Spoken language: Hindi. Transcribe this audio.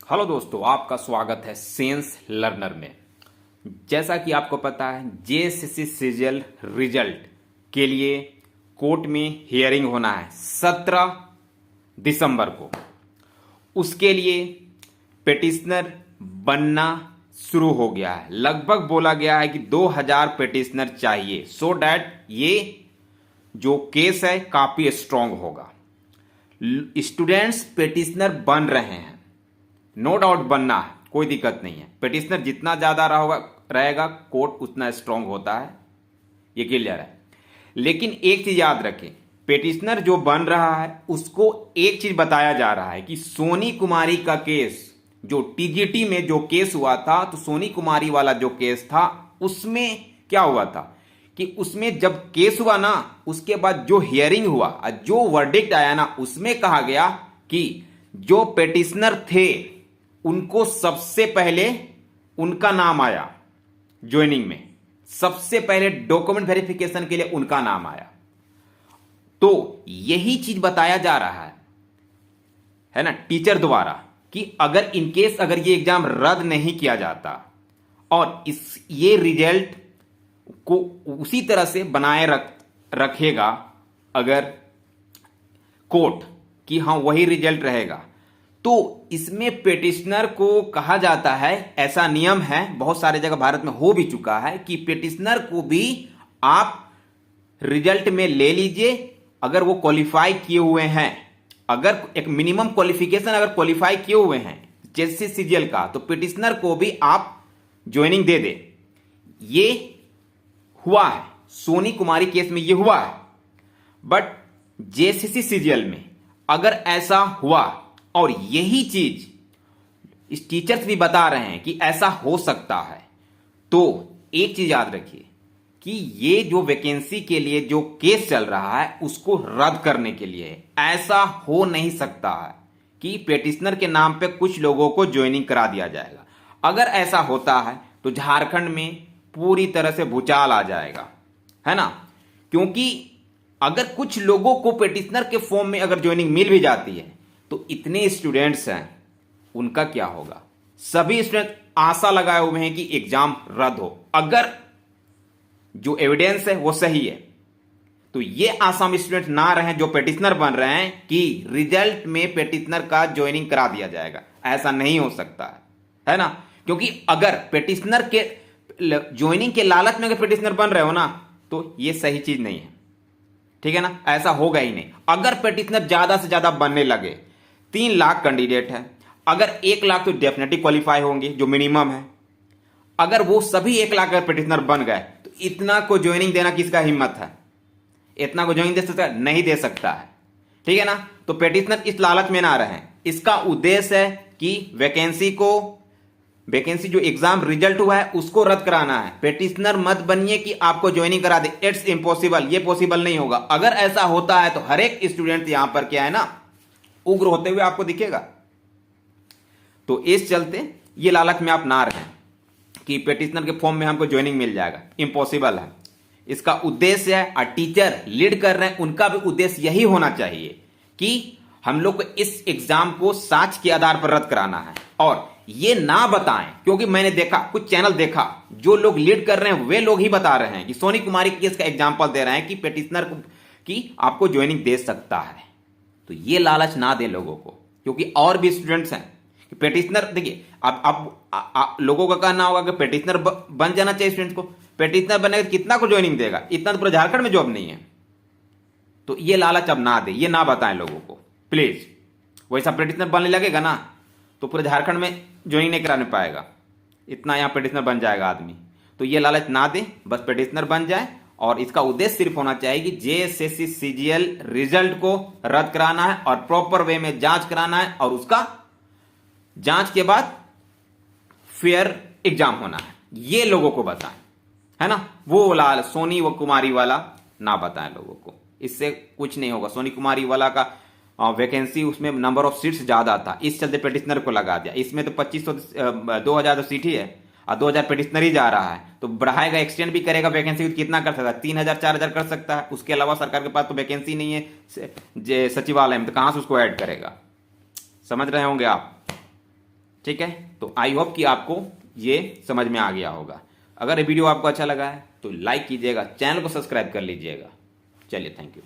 हेलो दोस्तों, आपका स्वागत है सेंस लर्नर में। जैसा कि आपको पता है, जेएसएससी सीजीएल रिजल्ट के लिए कोर्ट में हियरिंग होना है 17 दिसंबर को। उसके लिए पिटिशनर बनना शुरू हो गया है। लगभग बोला गया है कि 2000 पिटिशनर चाहिए, सो डैट ये जो केस है काफी स्ट्रांग होगा। स्टूडेंट्स पिटिशनर बन रहे हैं, नो डाउट बनना है, कोई दिक्कत नहीं है। पिटिशनर जितना ज्यादा रहेगा कोर्ट उतना स्ट्रांग होता है, ये क्लियर है। लेकिन एक चीज याद रखें, पिटिशनर जो बन रहा है उसको एक चीज बताया जा रहा है कि सोनी कुमारी का केस, जो टीजीटी में जो केस हुआ था, तो सोनी कुमारी वाला जो केस था उसमें क्या हुआ था कि उसमें जब केस हुआ ना, उसके बाद जो हियरिंग हुआ, जो वर्डिक्ट आया ना, उसमें कहा गया कि जो पिटिशनर थे उनको सबसे पहले उनका नाम आया ज्वाइनिंग में, सबसे पहले डॉक्यूमेंट वेरिफिकेशन के लिए उनका नाम आया। तो यही चीज बताया जा रहा है ना, टीचर द्वारा, कि अगर इनकेस अगर ये एग्जाम रद्द नहीं किया जाता और ये रिजल्ट को उसी तरह से बनाए रखेगा अगर कोर्ट कि हाँ वही रिजल्ट रहेगा, तो इसमें पिटिशनर को कहा जाता है, ऐसा नियम है, बहुत सारे जगह भारत में हो भी चुका है कि पिटिशनर को भी आप रिजल्ट में ले लीजिए अगर वो क्वालिफाई किए हुए हैं, अगर एक मिनिमम क्वालिफिकेशन अगर क्वालिफाई किए हुए हैं जैसे सीजीएल का, तो पिटिशनर को भी आप ज्वाइनिंग दे दे। ये हुआ है सोनी कुमारी केस में, ये हुआ है। बट जेएसएससी सीजीएल में अगर ऐसा हुआ और यही चीज इस टीचर्स भी बता रहे हैं कि ऐसा हो सकता है, तो एक चीज याद रखिए कि ये जो वैकेंसी के लिए जो केस चल रहा है उसको रद्द करने के लिए ऐसा हो नहीं सकता है कि पिटिशनर के नाम पे कुछ लोगों को ज्वाइनिंग करा दिया जाएगा। अगर ऐसा होता है तो झारखंड में पूरी तरह से भूचाल आ जाएगा, है ना। क्योंकि अगर कुछ लोगों को पिटिशनर के फॉर्म में अगर ज्वाइनिंग मिल भी जाती है तो इतने स्टूडेंट्स हैं, उनका क्या होगा। सभी स्टूडेंट आशा लगाए हुए हैं कि एग्जाम रद्द हो, अगर जो एविडेंस है वो सही है। तो ये आशा में स्टूडेंट ना रहे जो पिटिशनर बन रहे हैं कि रिजल्ट में पिटिशनर का ज्वाइनिंग करा दिया जाएगा। ऐसा नहीं हो सकता है ना। क्योंकि अगर पिटिशनर के ज्वाइनिंग के लालच में अगर पिटिशनर बन रहे हो ना, तो ये सही चीज नहीं है, ठीक है ना। ऐसा होगा ही नहीं। अगर पिटिशनर ज्यादा से ज्यादा बनने लगे, 3 लाख कैंडिडेट है, अगर 1 लाख तो डेफिनेटली क्वालिफाई होंगे जो मिनिमम है। अगर वो सभी 1 लाख अगर पिटिशनर बन गए तो इतना को ज्वाइनिंग देना किसका हिम्मत है, इतना को ज्वाइनिंग दे सकता है, नहीं दे सकता है, ठीक है ना। तो पिटिशनर इस लालच में ना रहे। इसका उद्देश्य है कि वैकेंसी जो एग्जाम रिजल्ट हुआ है उसको रद्द कराना है। पिटिशनर मत बनिए कि आपको ज्वाइनिंग करा दे, इट्स इम्पॉसिबल, ये पॉसिबल नहीं होगा। अगर ऐसा होता है तो हर एक स्टूडेंट यहां पर क्या है ना, उग्र होते हुए आपको दिखेगा। तो इस चलते ये लालच में आप ना रहें कि पिटिशनर के फॉर्म में हमको ज्वाइनिंग मिल जाएगा, इम्पॉसिबल है। इसका उद्देश्य है, और टीचर लीड कर रहे हैं उनका भी उद्देश्य यही होना चाहिए कि हम लोग को इस एग्जाम को साक्ष्य के आधार पर रद्द कराना है। और ये ना बताएं, क्योंकि मैंने देखा, कुछ चैनल देखा, जो लोग लीड कर रहे हैं वे लोग ही बता रहे हैं कि सोनी कुमारी केस का एग्जांपल दे रहे हैं कि पिटिशनर को कि आपको ज्वाइनिंग दे सकता है। तो ये लालच ना दे लोगों को, क्योंकि और भी स्टूडेंट्स हैं कि पिटिशनर, देखिए अब लोगों का कहना होगा कि पिटिशनर बन जाना चाहिए स्टूडेंट्स को। पिटिशनर बनेगा तो कितना को ज्वाइनिंग देगा, इतना तो पूरे झारखंड में जॉब नहीं है। तो ये लालच अब ना दे, ये ना बताएं लोगों को प्लीज। वैसा पिटिशनर बनने लगेगा ना तो पूरे झारखंड में ज्वाइनिंग नहीं कराने पाएगा, इतना यहां पिटिशनर बन जाएगा आदमी। तो ये लालच ना दे, बस पिटिशनर बन जाए। और इसका उद्देश्य सिर्फ होना चाहिए कि जेएसएससी सीजीएल रिजल्ट को रद्द कराना है और प्रॉपर वे में जांच कराना है, और उसका जांच के बाद फेयर एग्जाम होना है। ये लोगों को बताएं, है ना। वो लाल सोनी वो कुमारी वाला ना बताएं लोगों को, इससे कुछ नहीं होगा। सोनी कुमारी वाला का वैकेंसी, उसमें नंबर ऑफ सीट्स ज्यादा था, इस चलते पिटिशनर को लगा दिया। इसमें तो 2000 तो सीट ही है और 2000 पिटिशनर ही जा रहा है, तो बढ़ाएगा, एक्सटेंड भी करेगा वैकेंसी, कितना कर सकता है, 3000 4000 कर सकता है। उसके अलावा सरकार के पास तो वैकेंसी नहीं है सचिवालय में, तो कहां से उसको ऐड करेगा, समझ रहे होंगे आप। ठीक है, तो आई होप कि आपको ये समझ में आ गया होगा। अगर ये वीडियो आपको अच्छा लगा है तो लाइक कीजिएगा, चैनल को सब्सक्राइब कर लीजिएगा। चलिए, थैंक यू।